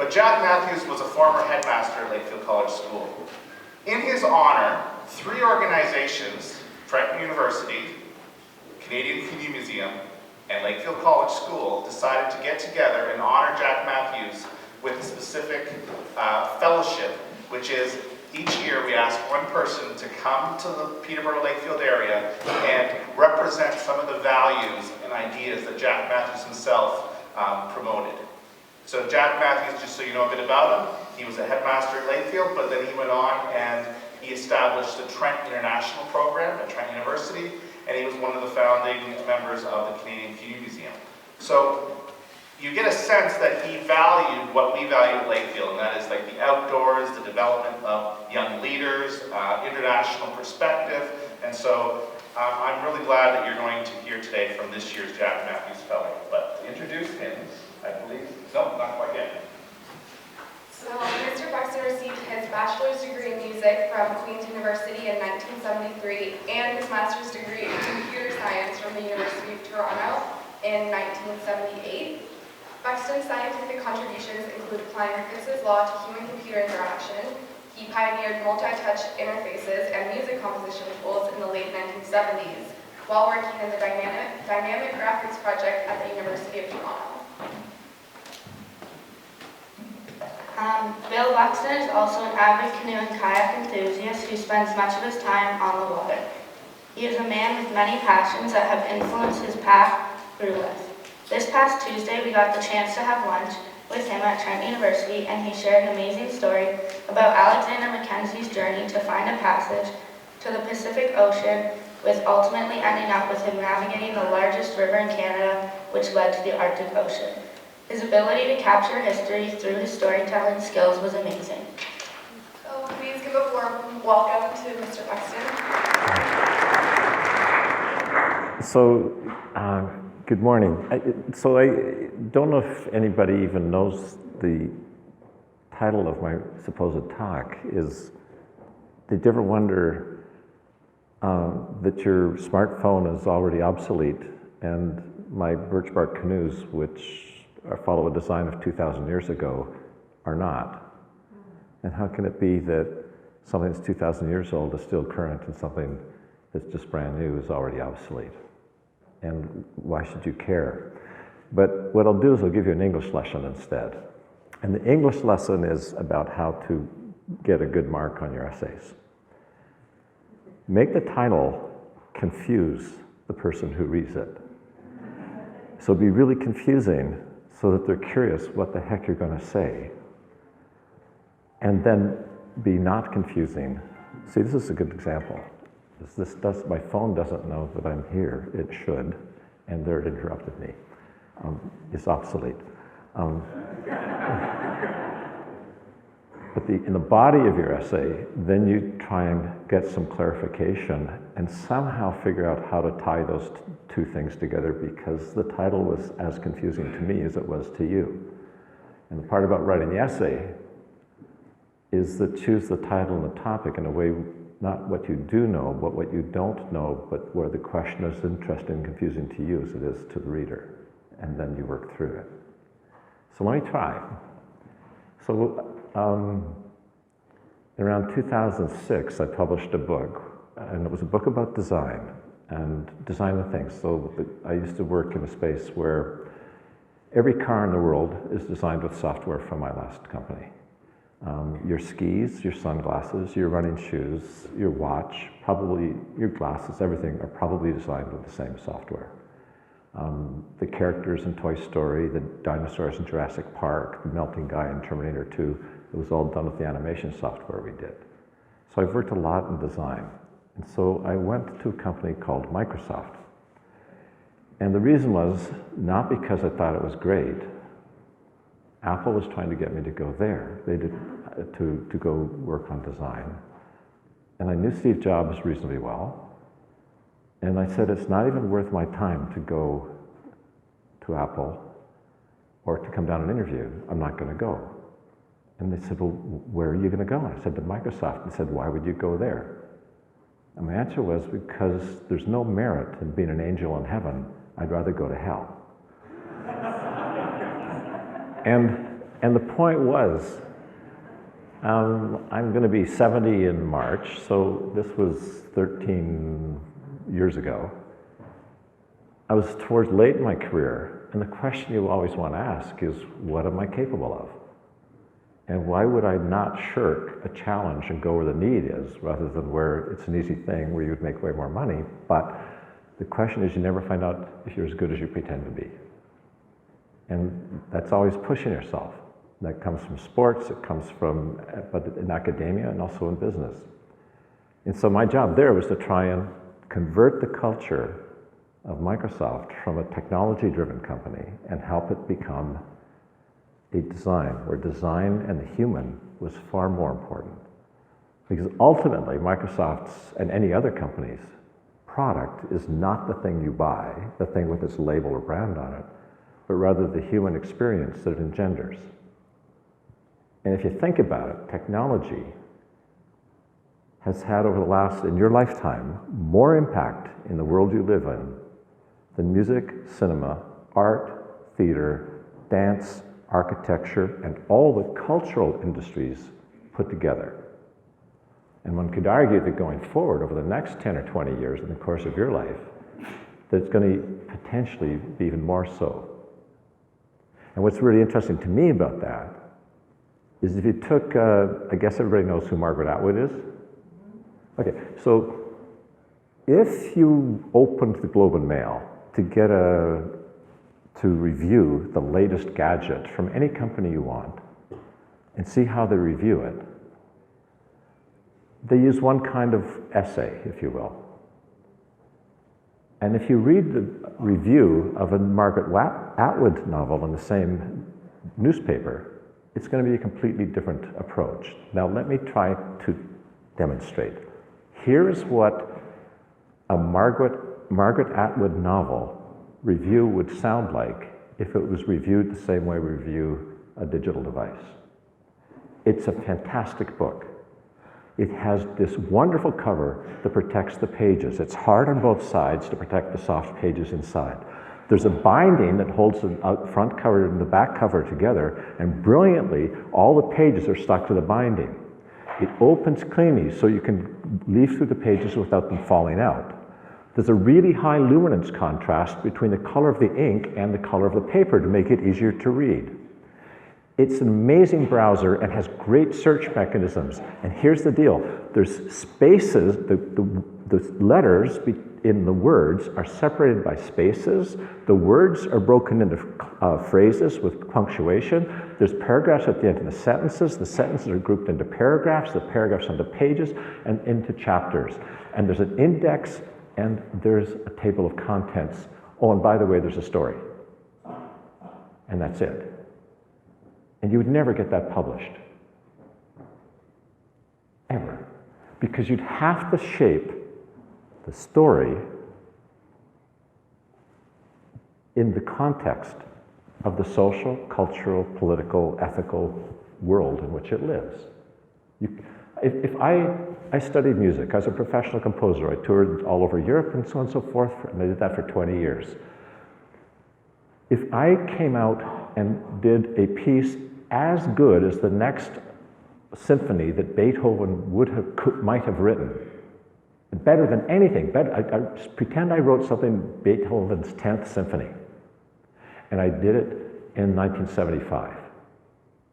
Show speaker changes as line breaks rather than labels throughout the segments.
But Jack Matthews was a former headmaster at Lakefield College School. In his honor, 3 organizations, Trenton University, Canadian Community Museum, and Lakefield College School, decided to get together and honor Jack Matthews with a specific fellowship, which is each year we ask one person to come to the Peterborough-Lakefield area and represent some of the values and ideas that Jack Matthews himself promoted. So Jack Matthews, just so you know a bit about him, he was a headmaster at Lakefield, but then he went on and he established the Trent International Program at Trent University, and he was one of the founding members of the Canadian Community Museum. So you get a sense that he valued what we value at Lakefield, and that is like the outdoors, the development of young leaders, international perspective. And so I'm really glad that you're going to hear today from this year's Jack Matthews Fellow. But to introduce him, I believe, no, not quite yet.
So Mr. Buxton received his bachelor's degree in music from Queen's University in 1973 and his master's degree in computer science from the University of Toronto in 1978. Buxton's scientific contributions include applying Fitz's law to human-computer interaction. He pioneered multi-touch interfaces and music composition tools in the late 1970s, while working in the dynamic graphics project at the University of Toronto.
Bill Buxton is also an avid canoe and kayak enthusiast who spends much of his time on the water. He is a man with many passions that have influenced his path through life. This past Tuesday, we got the chance to have lunch with him at Trent University, and he shared an amazing story about Alexander Mackenzie's journey to find a passage to the Pacific Ocean, with ultimately ending up with him navigating the largest river in Canada, which led to the Arctic Ocean. His ability to capture history through his storytelling skills was amazing.
So please give a warm welcome to Mr. Buxton.
So, good morning. I don't know if anybody even knows the title of my supposed talk is, did you ever wonder that your smartphone is already obsolete and my birch bark canoes, which follow a design of 2,000 years ago, are not? And how can it be that something that's 2,000 years old is still current and something that's just brand new is already obsolete? And why should you care? But what I'll do is I'll give you an English lesson instead. And the English lesson is about how to get a good mark on your essays. Make the title confuse the person who reads it. So be really confusing so that they're curious what the heck you're going to say. And then be not confusing. See, this is a good example. My phone doesn't know that I'm here. It should, and there it interrupted me. It's obsolete. But in the body of your essay, then you try and get some clarification and somehow figure out how to tie those two things together, because the title was as confusing to me as it was to you. And the part about writing the essay is to choose the title and the topic in a way, not what you do know, but what you don't know, but where the question is interesting and confusing to you as it is to the reader. And then you work through it. So let me try. So around 2006, I published a book, and it was a book about design and design of things. So I used to work in a space where every car in the world is designed with software from my last company. Your skis, your sunglasses, your running shoes, your watch, probably your glasses, everything are probably designed with the same software. The characters in Toy Story, the dinosaurs in Jurassic Park, the melting guy in Terminator 2, it was all done with the animation software we did. So I've worked a lot in design. And so I went to a company called Microsoft. And the reason was not because I thought it was great. Apple was trying to get me to go there. They did to go work on design. And I knew Steve Jobs reasonably well. And I said, it's not even worth my time to go to Apple or to come down and interview. I'm not going to go. And they said, well, where are you going to go? And I said, to Microsoft. And they said, why would you go there? And my answer was, because there's no merit in being an angel in heaven. I'd rather go to hell. And And the point was, I'm going to be 70 in March, so this was 13 years ago. I was towards late in my career, and the question you always want to ask is, what am I capable of? And why would I not shirk a challenge and go where the need is, rather than where it's an easy thing where you would make way more money? But the question is, you never find out if you're as good as you pretend to be. And that's always pushing yourself. That comes from sports, it comes from, but in academia and also in business. And so my job there was to try and convert the culture of Microsoft from a technology-driven company and help it become a design, where design and the human was far more important. Because ultimately, Microsoft's and any other company's product is not the thing you buy, the thing with its label or brand on it, but rather the human experience that it engenders. And if you think about it, technology has had over the last, in your lifetime, more impact in the world you live in than music, cinema, art, theater, dance, architecture, and all the cultural industries put together. And one could argue that going forward over the next 10 or 20 years in the course of your life, that it's going to potentially be even more so. And what's really interesting to me about that is if you took, I guess everybody knows who Margaret Atwood is? Okay, so if you opened the Globe and Mail to get to review the latest gadget from any company you want and see how they review it, they use one kind of essay, if you will. And if you read the review of a Margaret Atwood novel in the same newspaper, it's going to be a completely different approach. Now let me try to demonstrate. Here is what a Margaret Atwood novel review would sound like if it was reviewed the same way we review a digital device. It's a fantastic book. It has this wonderful cover that protects the pages. It's hard on both sides to protect the soft pages inside. There's a binding that holds the front cover and the back cover together, and brilliantly, all the pages are stuck to the binding. It opens cleanly so you can leaf through the pages without them falling out. There's a really high luminance contrast between the color of the ink and the color of the paper to make it easier to read. It's an amazing browser and has great search mechanisms. And here's the deal. There's spaces, the letters in the words are separated by spaces. The words are broken into phrases with punctuation. There's paragraphs at the end of the sentences. The sentences are grouped into paragraphs, the paragraphs into pages, and into chapters. And there's an index, and there's a table of contents. Oh, and by the way, there's a story. And that's it. And you would never get that published. Ever. Because you'd have to shape the story in the context of the social, cultural, political, ethical world in which it lives. If I studied music. I was a professional composer. I toured all over Europe and so on and so forth, and I did that for 20 years. If I came out and did a piece as good as the next symphony that Beethoven might have written, better than anything, I pretend I wrote something Beethoven's 10th symphony, and I did it in 1975,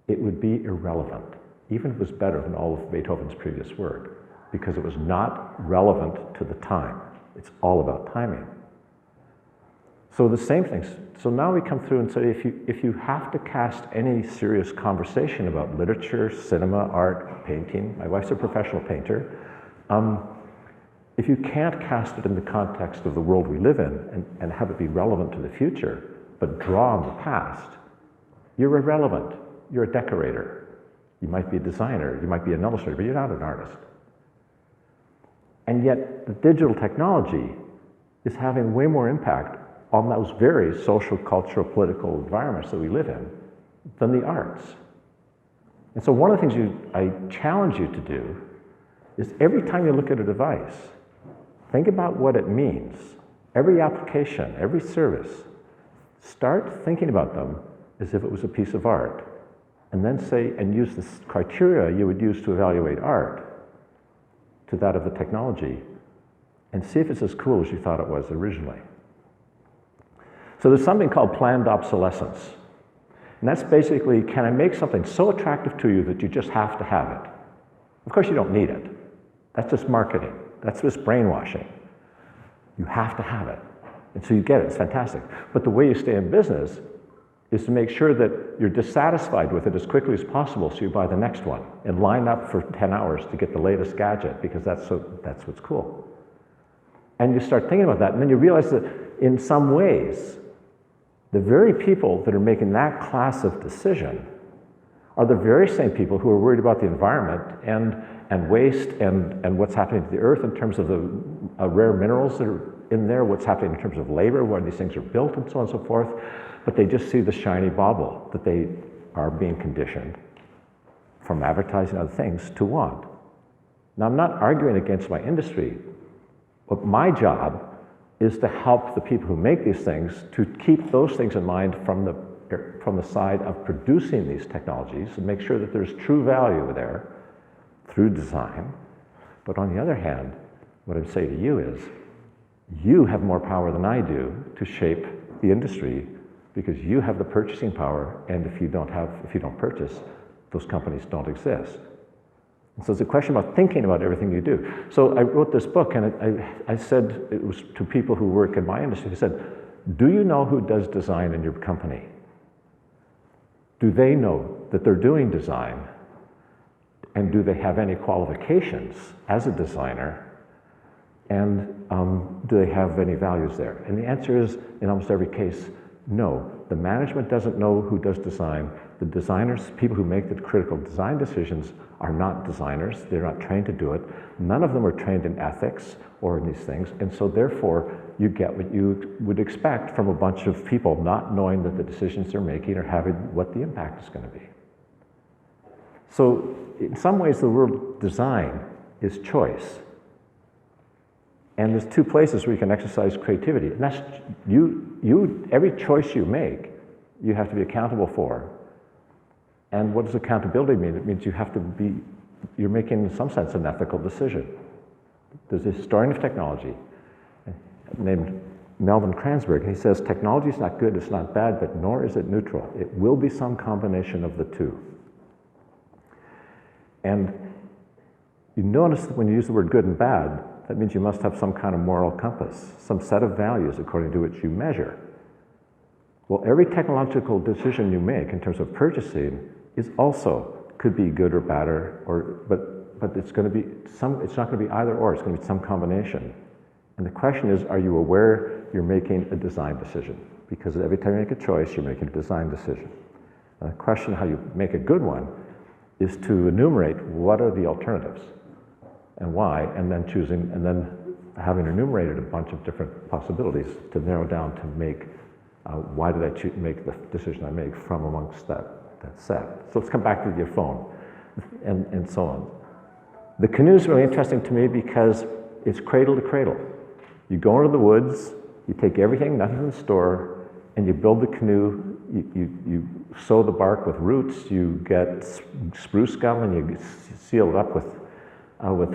it would be irrelevant, even if it was better than all of Beethoven's previous work, because it was not relevant to the time. It's all about timing. So the same things. So now we come through and say, if you have to cast any serious conversation about literature, cinema, art, painting, my wife's a professional painter, if you can't cast it in the context of the world we live in and have it be relevant to the future, but draw on the past, you're irrelevant. You're a decorator. You might be a designer, you might be an illustrator, but you're not an artist. And yet the digital technology is having way more impact on those very social, cultural, political environments that we live in than the arts. And so one of the things I challenge you to do is every time you look at a device, think about what it means. Every application, every service, start thinking about them as if it was a piece of art. and then say, and use the criteria you would use to evaluate art to that of the technology, and see if it's as cool as you thought it was originally. So there's something called planned obsolescence. And that's basically, can I make something so attractive to you that you just have to have it? Of course you don't need it. That's just marketing. That's just brainwashing. You have to have it. And so you get it, it's fantastic. But the way you stay in business is to make sure that you're dissatisfied with it as quickly as possible so you buy the next one and line up for 10 hours to get the latest gadget because that's what's cool. And you start thinking about that, and then you realize that in some ways, the very people that are making that class of decision are the very same people who are worried about the environment and waste and what's happening to the earth in terms of the rare minerals that are in there, what's happening in terms of labor, when these things are built and so on and so forth. But they just see the shiny bauble that they are being conditioned from advertising other things to want. Now, I'm not arguing against my industry, but my job is to help the people who make these things to keep those things in mind from the side of producing these technologies and make sure that there's true value there through design. But on the other hand, what I'd say to you is, you have more power than I do to shape the industry because you have the purchasing power, and if you don't purchase, those companies don't exist. And so it's a question about thinking about everything you do. So I wrote this book, and I said, it was to people who work in my industry, I said, do you know who does design in your company? Do they know that they're doing design? And do they have any qualifications as a designer? And do they have any values there? And the answer is, in almost every case, no. The management doesn't know who does design. The designers, people who make the critical design decisions, are not designers. They're not trained to do it. None of them are trained in ethics or in these things. And so therefore, you get what you would expect from a bunch of people not knowing that the decisions they're making are having what the impact is going to be. So in some ways, the word design is choice. And there's two places where you can exercise creativity. And that's every choice you make, you have to be accountable for. And what does accountability mean? It means you're making, in some sense, an ethical decision. There's a historian of technology named Melvin Kranzberg, and he says, technology is not good, it's not bad, but nor is it neutral. It will be some combination of the two. And you notice that when you use the word good and bad, that means you must have some kind of moral compass, some set of values according to which you measure. Well, every technological decision you make in terms of purchasing could be good or bad, but it's going to be it's not going to be either or, it's going to be some combination. And the question is, are you aware you're making a design decision? Because every time you make a choice, you're making a design decision. And the question how you make a good one is to enumerate what are the alternatives and why, and then having enumerated a bunch of different possibilities to narrow down to make why did I make the decision I make from amongst that set. So let's come back to your phone and so on. The canoe is really interesting to me because it's cradle to cradle. You go into the woods, you take everything, nothing from the store, and you build the canoe. You sew the bark with roots, you get spruce gum, and you seal it up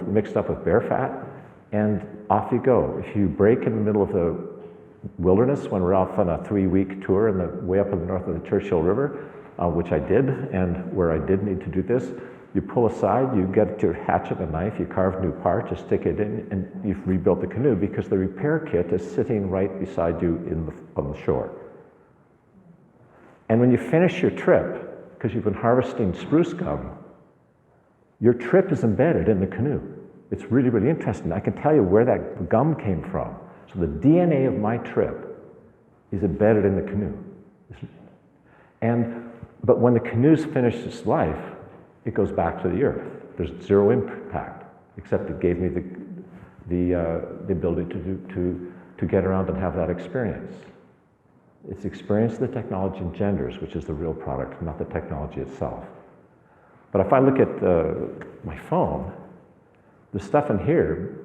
mixed up with bear fat, and off you go. If you break in the middle of the wilderness when we're off on a 3-week tour way up in the north of the Churchill River, which I did, and where I did need to do this, you pull aside, you get your hatchet and knife, you carve new parts, you stick it in, and you've rebuilt the canoe because the repair kit is sitting right beside you on the shore. And when you finish your trip, because you've been harvesting spruce gum, your trip is embedded in the canoe. It's really, really interesting. I can tell you where that gum came from. So the DNA of my trip is embedded in the canoe. But when the canoe's finished its life, it goes back to the earth. There's zero impact, except it gave me the ability to get around and have that experience. It's the experience the technology engenders, which is the real product, not the technology itself. But if I look at my phone, the stuff in here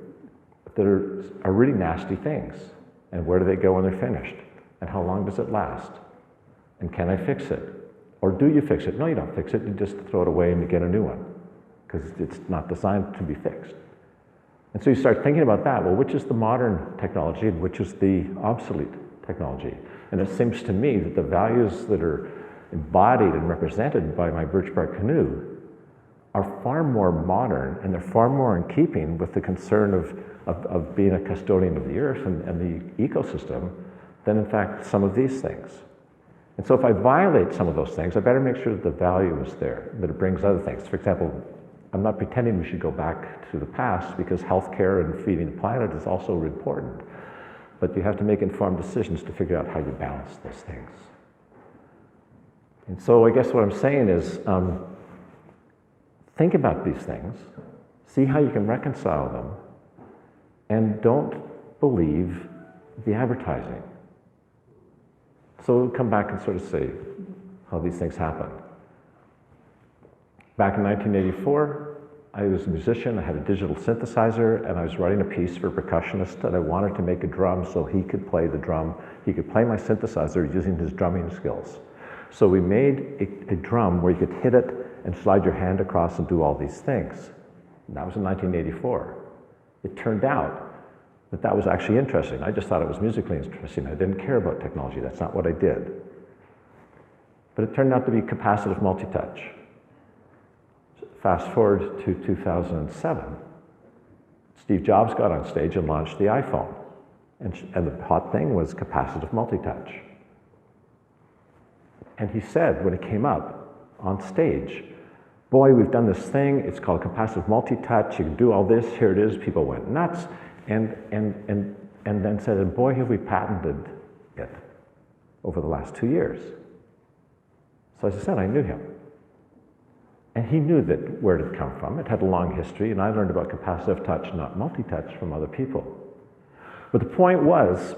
that are really nasty things. And where do they go when they're finished? And how long does it last? And can I fix it? Or do you fix it? No, you don't fix it. You just throw it away and you get a new one because it's not designed to be fixed. And so you start thinking about that. Well, which is the modern technology and which is the obsolete technology? And it seems to me that the values that are embodied and represented by my birch bark canoe are far more modern, and they're far more in keeping with the concern of being a custodian of the earth and the ecosystem than in fact some of these things. And so if I violate some of those things, I better make sure that the value is there, that it brings other things. For example, I'm not pretending we should go back to the past because healthcare and feeding the planet is also important. But you have to make informed decisions to figure out how you balance those things. And so I guess what I'm saying is, think about these things, see how you can reconcile them, and don't believe the advertising. So we'll come back and sort of say how these things happen. Back in 1984, I was a musician, I had a digital synthesizer, and I was writing a piece for a percussionist, and I wanted to make a drum so he could play the drum. He could play my synthesizer using his drumming skills. So we made a drum where you could hit it and slide your hand across and do all these things. And that was in 1984. It turned out that that was actually interesting. I just thought it was musically interesting. I didn't care about technology. That's not what I did. But it turned out to be capacitive multi-touch. Fast forward to 2007, Steve Jobs got on stage and launched the iPhone. And the hot thing was capacitive multi-touch. And he said, when it came up on stage, boy, we've done this thing, it's called capacitive multi-touch, you can do all this, here it is. People went nuts, and then said, and boy, have we patented it over the last 2 years. So as I said, I knew him. And he knew that where it had come from. It had a long history, and I learned about capacitive touch, not multi-touch, from other people. But the point was,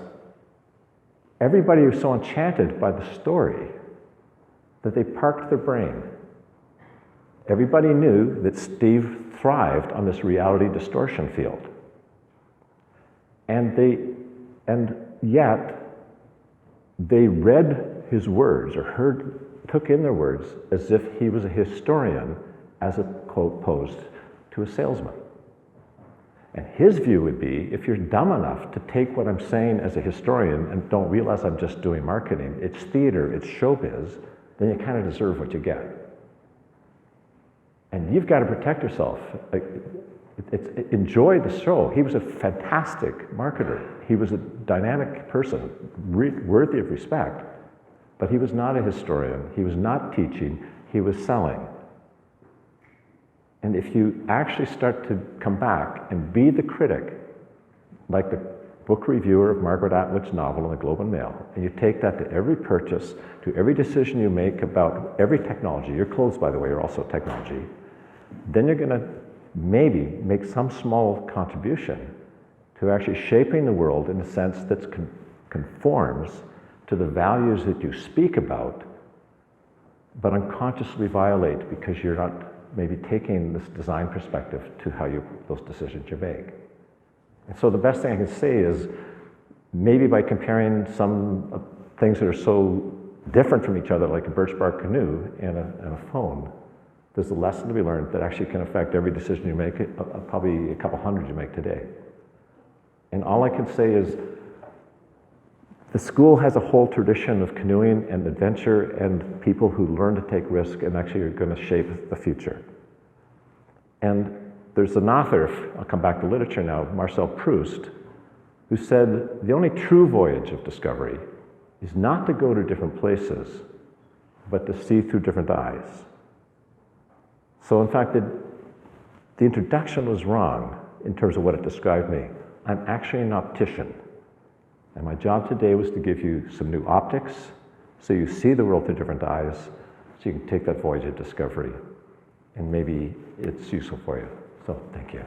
everybody was so enchanted by the story that they parked their brain. Everybody knew that Steve thrived on this reality distortion field. And yet, they read his words or took in their words as if he was a historian as opposed to a salesman. And his view would be, if you're dumb enough to take what I'm saying as a historian and don't realize I'm just doing marketing, it's theater, it's showbiz, then you kind of deserve what you get. And you've got to protect yourself. Enjoy the show. He was a fantastic marketer. He was a dynamic person, worthy of respect, but he was not a historian. He was not teaching. He was selling. And if you actually start to come back and be the critic, like the book reviewer of Margaret Atwood's novel in the Globe and Mail, and you take that to every purchase, to every decision you make about every technology, your clothes, by the way, are also technology, then you're going to maybe make some small contribution to actually shaping the world in a sense that conforms to the values that you speak about, but unconsciously violate because you're not maybe taking this design perspective to how those decisions you make. And so the best thing I can say is maybe by comparing some things that are so different from each other, like a birch bark canoe and a phone, there's a lesson to be learned that actually can affect every decision you make, probably a couple hundred you make today. And all I can say is the school has a whole tradition of canoeing and adventure and people who learn to take risk and actually are going to shape the future. And there's an author, I'll come back to literature now, Marcel Proust, who said the only true voyage of discovery is not to go to different places, but to see through different eyes. So in fact, the introduction was wrong in terms of what it described me. I'm actually an optician. And my job today was to give you some new optics, so you see the world through different eyes, so you can take that voyage of discovery, and maybe it's useful for you. So, thank you.